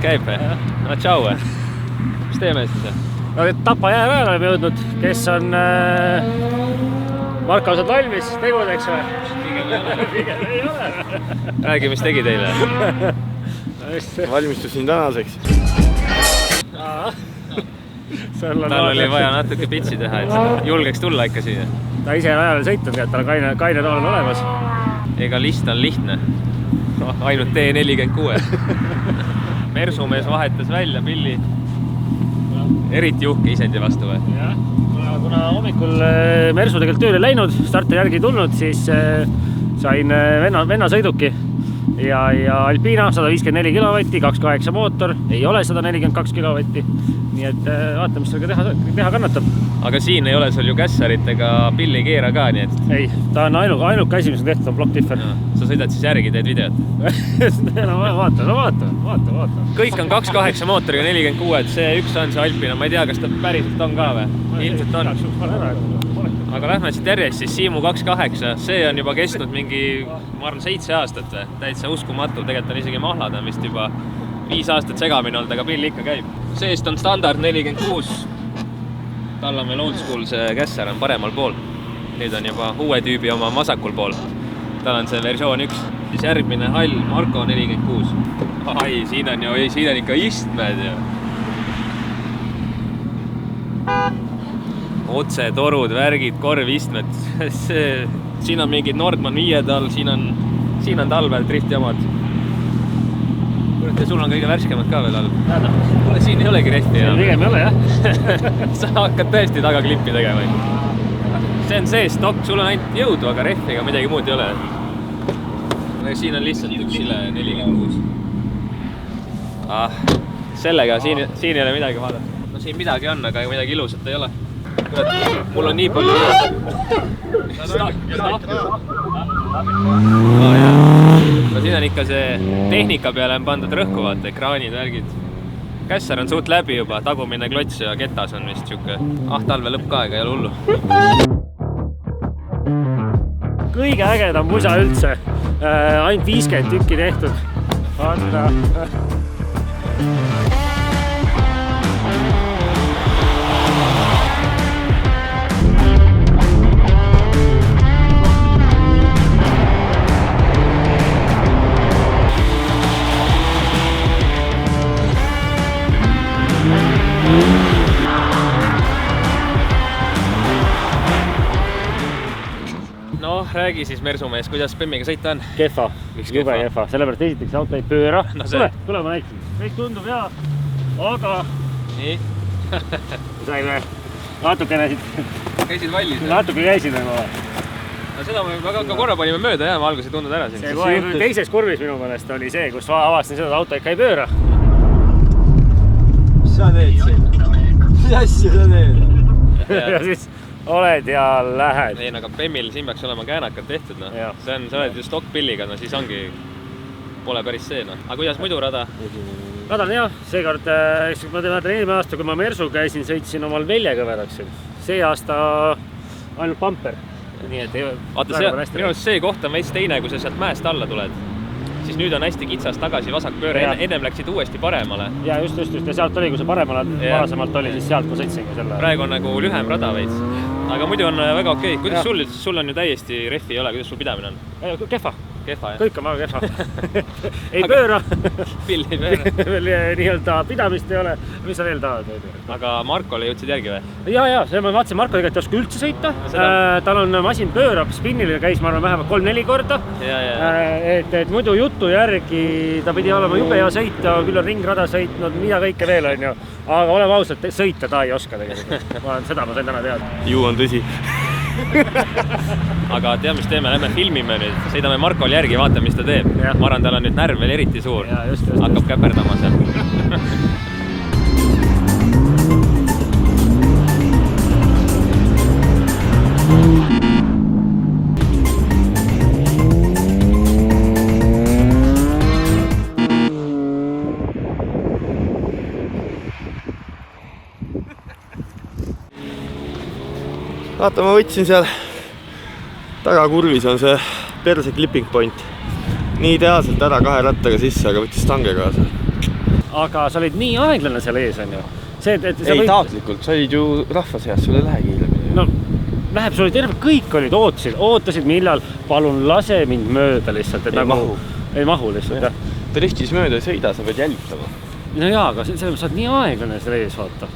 käib või? No tšau või? Mis teeme siis? No Tapa jääajal oleme jõudnud, kes on Marko, saad valmis tegudeks või? Pigem ei ole. Räägi, mis tegi teile? Valmistusin tänaseks. Tal oli vaja natuke pitsi teha, et julgeks tulla ikka siia. Ta ise on ajal sõitnud, et tal on kaine tool on olemas. Ega list on lihtne. Ainult T46. Mersumees vahetas välja pilli. Eriti uhke isendi vastu või? Jah, kuna hommikul Mersu tegelikult tööle läinud, starter järgi tulnud, siis sain venna sõiduki ja Alpina 154 kilovatti, 2.8 mootor, ei ole 142 kilovatti. Nii et vaatame, mis sellega teha kannatab. Aga siin ei ole sul ju kässarit ega pilli keera ka, nii et... Ei, ta on ainuke asi, mis on tehtud, on block-differ. No, sa sõidad siis järgi, teed videot? No vaata. Kõik on 2.8 mootoriga 46, see üks on see Alpina, ma ei tea, kas ta päriselt on ka või? Ilmselt on. Aga lähme siit järjest, siis Siimu 2.8, see on juba kestnud mingi, ma arvan, 7 aastat või? Täitsa uskumatu, tegelikult on isegi mahlad on vist juba 5 aastat segamine olnud, aga pill ikka käib. Seest on standard 46. Tal on veel old school, see kässar on paremal pool. Nüüd on juba uue tüübi oma vasakul pool. Tal on see versioon 1. Siis järgmine hall, Marko 46. Ai, siin on ikka istmed ju. Otse torud, värgid, korvistmed. Siin on mingid Nordman 5 all, siin on talvel driftjamad. Sul on kõige värskemad ka veel all. Siin ei olegi rehti enam. Pigem ei ole, jah. Sa hakkad tõesti taga klippi tegema. See on see stokk, sul on ainult jõudu, aga rehviga midagi muud ei ole. Siin on lihtsalt üks sile 46. Sellega siin ei ole midagi vaadata. No siin midagi on, aga midagi ilusat ei ole. Mul on nii palju no siin on ikka see tehnika peale on pandud rõhku, vaata, ekraanid, värgid. Kässar on suht läbi juba, tagumine klots ja ketas on vist siuke. Talve lõpp ka, ega ei ole hullu. Kõige ägedam musa üldse. Ainult 50 tükki tehtud. Vaata. Räägi siis Mersumees, kuidas Pemmiga sõita on? Kehva, jube kehva. Sellepärast esiteks auto ei pööra. No tule ma näiksin. Kõik tundub hea, aga... Nii? Saime natukene siit... Käisid vallis? Natuke käisid nagu. No seda me väga korra panime mööda, jah, ma alguses ei tundnud ära siin. See kohe teises kurvis minu mõnest oli see, kus avastasin seda, et auto ikka ei pööra. Mis sa teed siin? Mis asja sa teed? Ja siis... oled ja lähed. Ei, aga Pemmil siin peaks olema käänakad tehtud, no. Sa oled ju stokkpilliga, no siis ongi, pole päris see, no. Aga kuidas muidu rada? Rada on hea, seekord, ma tean, eelmine aasta, kui ma Mersu käisin, sõitsin omal veljekõveraks. See aasta ainult pamper. Nii et vaata, minu arust see koht on veits teine, kui sa sealt mäest alla tuled. Siis nüüd on hästi kitsas tagasi vasakpööre, ennem läksid uuesti paremale. Ja just, ja sealt oli, kui see paremale varasemalt oli, siis sealt, kui sõitsingi selle. Praegu on nagu lühem rada veits, aga muidu on väga okei. Kuidas sul on ju täiesti rehvi ei ole, kuidas sul pidamine on? Kehva, jah? Kõik on väga kehva. Ei pööra. Pill ei pööra. Veel nii-öelda pidamist ei ole. Mis sa veel tahad? Aga Markole jõudsid järgi või? Ja, see ma vaatasin, Marko tegelikult ei oska üldse sõita. Tal on masin pöörab, spinnile käis, ma arvan, vähemalt 3-4 korda. Et muidu jutu järgi ta pidi olema jube hea sõita, küll on ringrada sõitnud, mida kõike veel on ju. Aga oleme ausalt, sõita ta ei oska tegelikult. Seda ma sain täna teada. Ju on tõsi. Aga tea, mis teeme, lähme filmime nüüd, sõidame Markol järgi, vaatame, mis ta teeb. Ma arvan, tal on nüüd närv veel eriti suur. Hakkab käperdama seal. Vaata, ma võtsin seal tagakurvis on see perse clipping point. Nii ideaalselt ära 2 rattaga sisse, aga võttis tange kaasa. aga sa olid nii aeglane seal ees, on ju. See, et ei, tahtlikult, sa olid ju rahva seas, sul ei lähe kiiremini. No, läheb, sul oli terve, kõik olid, ootasid millal, palun lase mind mööda lihtsalt. Et ei nagu, mahu. Ei mahu lihtsalt, jah. Driftis mööda ei sõida, sa pead jälgitama. No jaa, aga selle sa oled nii aeglane selle ees, vaata.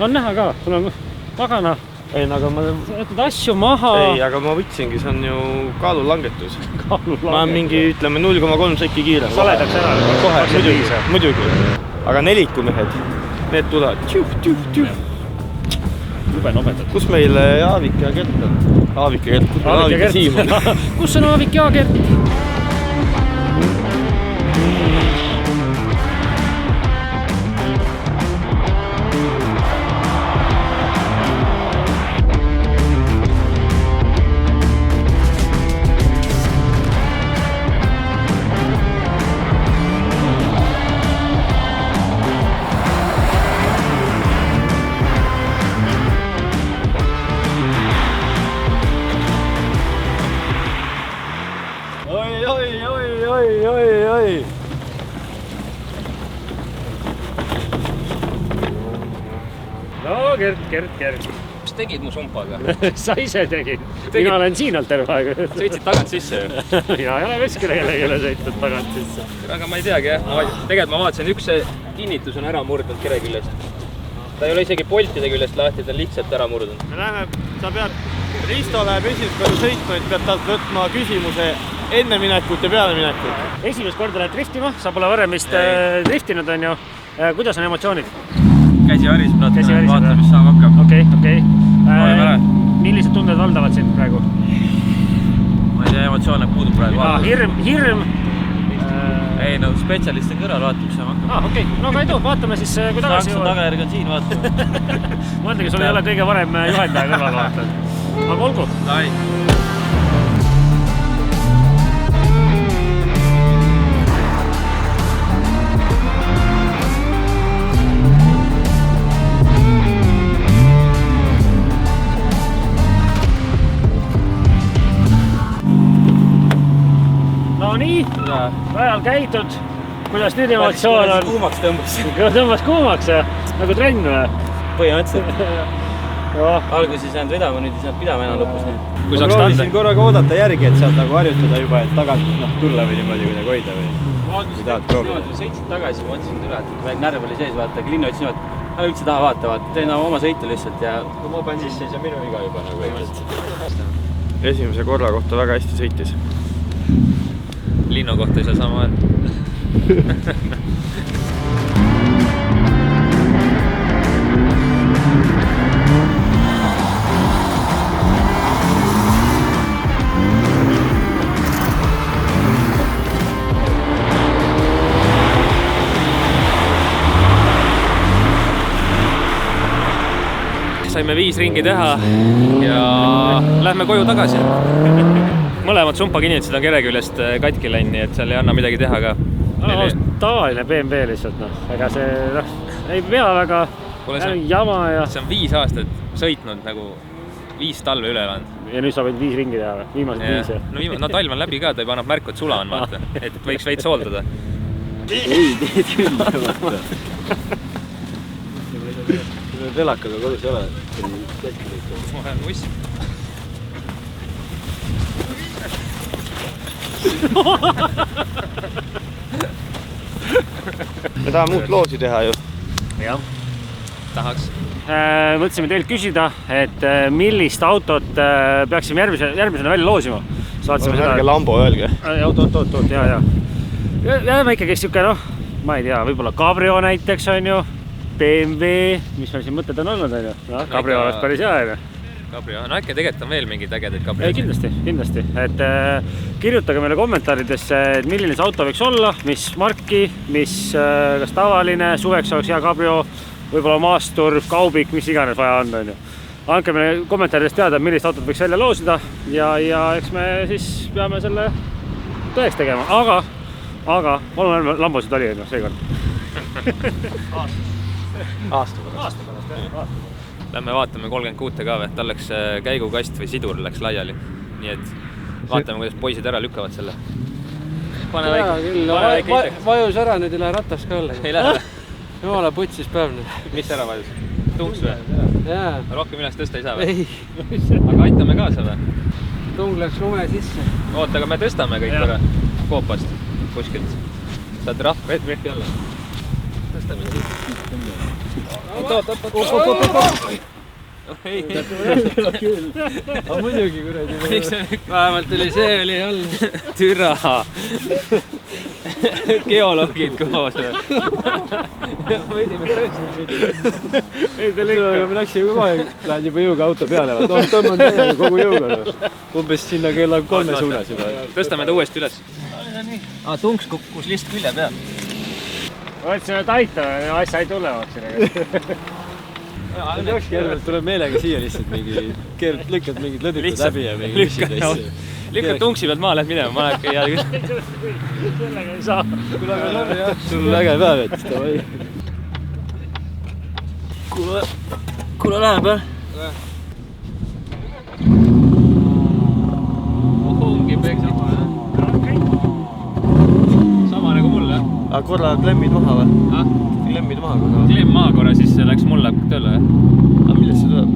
On näha ka, sul on pagana. Ei, aga ma... Sa võtad asju maha. Ei, aga ma võtsingi, see on ju kaalulangetus. Ma olen mingi, ütleme, 0,3 sekki kiire. Saledaks ära. Kohe, muidugi. Aga nelikumehed, need tulevad. Jube nobedad. Kus meil Aavik ja Gert on? Aavik ja Gert, kus meil Aavik ja Siim on? Kus on Aavik ja Gert? No, Gert. Mis tegid mu sumpaga? Sa ise tegid. Mina olen siin olnud terve aeg. Sõitsid tagant sisse ju? Ja ei ole veskile jälle sõitnud tagant sisse. Aga ma ei teagi, jah. Tegelikult ma vaatasin, üks kinnitus on ära murdnud kire küljest. Ta ei ole isegi poltide küljest lahti, ta on lihtsalt ära murdnud. Me läheme, sa pead, Risto läheb esimest korda sõitma, et pead talt võtma küsimuse enne minekut ja peale minekut. Esimest korda lähed driftima, sa pole varem vist driftinud, on ju. Kuidas on emotsioonid? Käsi väriseb natuke, vaata, mis saama hakkab. Okei. Millised tunded valdavad sind praegu? Ma ei tea, emotsioone puudub praegu. Hirm. Ei, no spetsialiste kõrval vaata, mis saama hakkab. Okei. No Kaido, vaatame siis, kui tagasi jõuad. Tagajärg on siin, vaata. Mõeldagi, sul ei ole kõige varem juhendaja kõrval vaata. Aga olgu. Dai. Nii, rajal käidud, kuidas nüüd emotsioon on? Kuumaks tõmbas. Tõmbas kuumaks, nagu trenn või? Põhimõtteliselt. Alguses ei saanud vedama, nüüd ei saanud pidama enam lõpus. Ma proovisin korraga oodata järgi, et saad nagu harjutada juba, et tagant tulla või niimoodi kuidagi hoida või? Kui tahad proovida? Sõitsin tagasi, ma otsin üle, et väik närv oli sees, vaata, Glinno ütles niimoodi, et ära üldse taha vaata, teen oma sõitu lihtsalt ja kui ma panen sisse, siis on minu iga juba nagu. Esimese korra kohta väga hästi sõitis. Linno kohta ei saa sama öelda. Saime 5 ringi teha ja lähme koju tagasi. Mõlemad sumpakinnitsed on kere küljest katki läinud, nii et seal ei anna midagi teha ka. Tavaline BMW lihtsalt, ega see ei pea väga jama ja... See on 5 aastat sõitnud nagu 5 talve üle elanud. Ja nüüd sa võid 5 ringi teha või? Viimased 5 No talv on läbi ka, ta juba annab märku, et sula on, vaata. Et võiks veits hooldada. Ei, teed küll, vaata. Relakaga kodus ei ole. Ma olen uss. Me tahame uut loosi teha ju. Jah. Tahaks. Mõtlesime teilt küsida, et millist autot peaksime järgmisena välja loosima. Ärge Lambo öelge. Oot, jaa. Jääme ikkagi siuke, ma ei tea, võib-olla Cabrio näiteks on ju. BMW, mis meil siin mõtted on olnud, on ju? Cabrio oleks päris hea, on ju? Cabrio, no äkki tegelikult on veel mingid ägedad Cabrio. Kindlasti. Et kirjutage meile kommentaaridesse, et milline see auto võiks olla, mis marki, mis kas tavaline, suveks oleks hea Cabrio, võib-olla maastur, kaubik, mis iganes vaja on ju. Andke meile kommentaaridest teada, millist autot võiks välja loosida ja eks me siis peame selle tõeks tegema. Aga oleme Lambosid oli enne seekord. Aasta pärast. Lähme vaatame 36 ka või, tal läks käigukast või sidur läks laiali. Nii et vaatame, kuidas poisid ära lükkavad selle. pane väike. Vajus ära, nüüd ei lähe ratas ka alla. Ei lähe. Jumala putsis päev nüüd. Mis ära vajus? Tunks või? Jaa. Rohkem üles tõsta ei saa või? Ei. Aga aitame kaasa või? Tung läks lume sisse. Oota, aga me tõstame kõik korra koopast kuskilt. Saate rahva vehki alla. Tõstame siit. Oot. Ei. Aga muidugi kuradi. Vähemalt oli see oli all. Türa. Geoloogid koos või? Võidime tõesti. Aga me läksime kohe, lähen juba jõuga auto peale. Tõmban täiega kogu jõuga. Umbes sinna kella 3 suunas juba. Tõstame ta uuesti üles. Tunks kukkus list külje peal. Võtsime taita, asja ei tule vaksile. Tuleb meelega siia lihtsalt mingi, lükkad mingid lõdikad läbi ja mingi lükkad asju. Lükkad tunksi pealt maa, lähed minema, ma olen hea küll. Sellega ei saa. Kuule, aga läbi jah. Sul on äge päev, et seda või. Kuule läheb jah? Ongi peaks sama, jah? Sama nagu mul, jah? Aga korra klemmid maha või? Klemmid maha korra. Klemm maha korra, siis läks mulle tööle, jah? Aga millest see tuleb?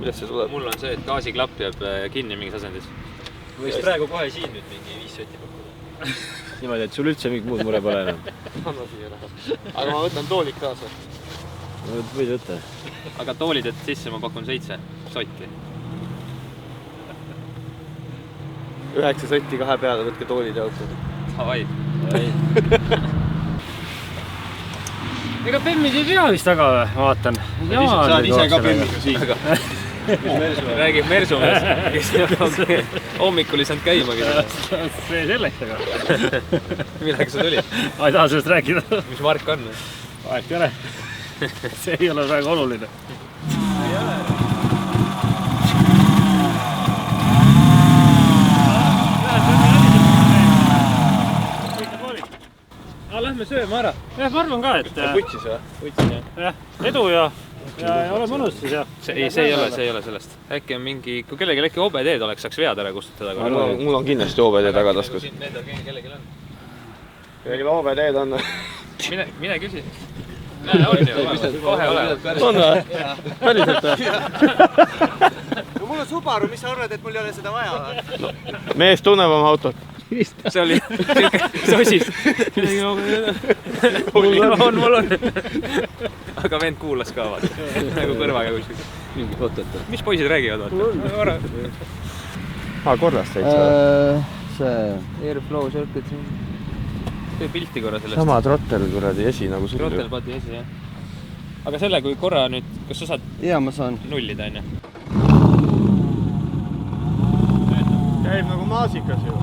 Millest see tuleb? Mul on see, et gaasiklapp jääb kinni mingis asendis. Võiks praegu kohe siin nüüd mingi 5 sotti pakkuda. Niimoodi, et sul üldse mingit muud mure pole enam. Anna siia raha. Aga ma võtan toolik kaasa. Võid võtta. Aga toolid, et sisse ma pakun 7 sotti. 9 sotti 2 peale, võtke toolid ja auto. Davai. Ega Bemmid ei pea vist taga või? Vaatan. Saad ise ka Bemmiga siin. Räägib Mersumees, kes hommikul ei saanud käimagi. See selleks aga. Millega sa tulid? Ma ei taha sellest rääkida. Mis mark on? Vahet ei ole. See ei ole väga oluline. Lähme sööme ära. Jah, ma arvan ka, et... Putsis või? Putsin, jah. Jah, edu ja ole mõnus siis, jah. See ei ole sellest. Äkki on mingi, kui kellelgi äkki OBD-d oleks, saaks vead ära kustutada. Mul on kindlasti OBD tagataskus. Need on kellelgi on. Kellelgi OBD-d on. Mine küsi. Näe, on ju, kohe ole. On või? Päriselt või? Mul on Subaru, mis sa arvad, et mul ei ole seda vaja või? Mees tunneb oma autot. See oli sosis. Mul on. Aga vend kuulas ka, vaata. Nagu kõrvaga kuskil. Mingi fotot. Mis poisid räägivad, vaata? Korrast said sa? See Airflow circuit. Tee pilti korra sellest. Sama trottel kuradi esi nagu sul. Trottel pati esi, jah. Aga selle, kui korra nüüd, kas sa saad Jaa, ma saan. nullida, on ju? Käib nagu maasikas ju.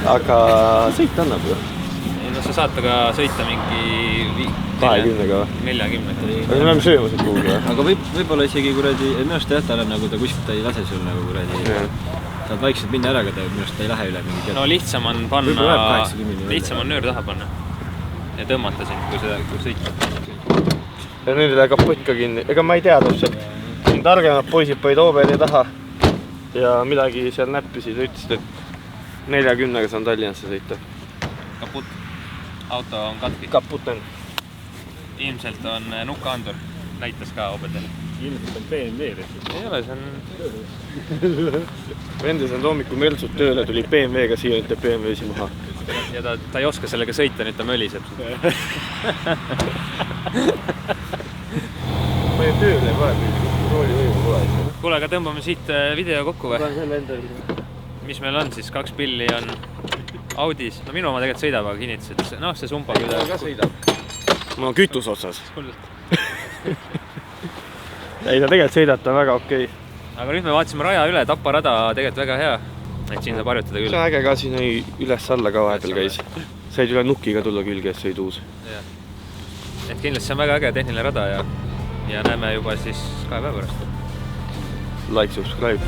Aga sõit annab ju. Ei, no sa saad ka sõita mingi 20-ga või? 40. Aga me oleme söömused kuhugi või? Aga võib-olla isegi kuradi, minu arust jah, tal on nagu ta kuskilt ei lase sul nagu kuradi. Saad vaikselt minna ära, aga ta minu arust ta ei lähe üle mingi No lihtsam on panna, nöör taha panna. Ja tõmmata sind, kui sõita. Ja nüüd ei lähe kapott ka kinni. Ega ma ei tea täpselt. Siin targemad poisid panid OBD taha. Ja midagi seal näppisid ja ütlesid, et 40-ga saan Tallinnasse sõita. Kaput. Auto on katki. Kaput on. Ilmselt on nukkaandur. Näitas ka OBD. Ilmselt on BMW lihtsalt. Ei ole, see on... Vendes on hommikul Melsud tööle, tuli BMW-ga siia, nüüd teeb BMW-si maha. Ja ta ei oska sellega sõita, nüüd ta möliseb. Ma ei tööle kohe, rooli võimu pole. Kuule, aga tõmbame siit video kokku või? Mis meil on siis? 2 pilli on Audis. No minu oma tegelikult sõidab, aga kinnitas, et noh, see sumpa küll. Ka sõidab. Mul on kütus otsas. Ei, ta tegelikult sõidab, ta on väga okei. Aga nüüd me vaatasime raja üle, Tapa rada tegelikult väga hea. Et siin saab harjutada küll. See on äge ka, siin oli üles-alla ka vahepeal käis. Said üle nukiga tulla külge, et sõid uus. Et kindlasti see on väga äge tehniline rada ja näeme juba siis 2 päeva pärast. Like, subscribe.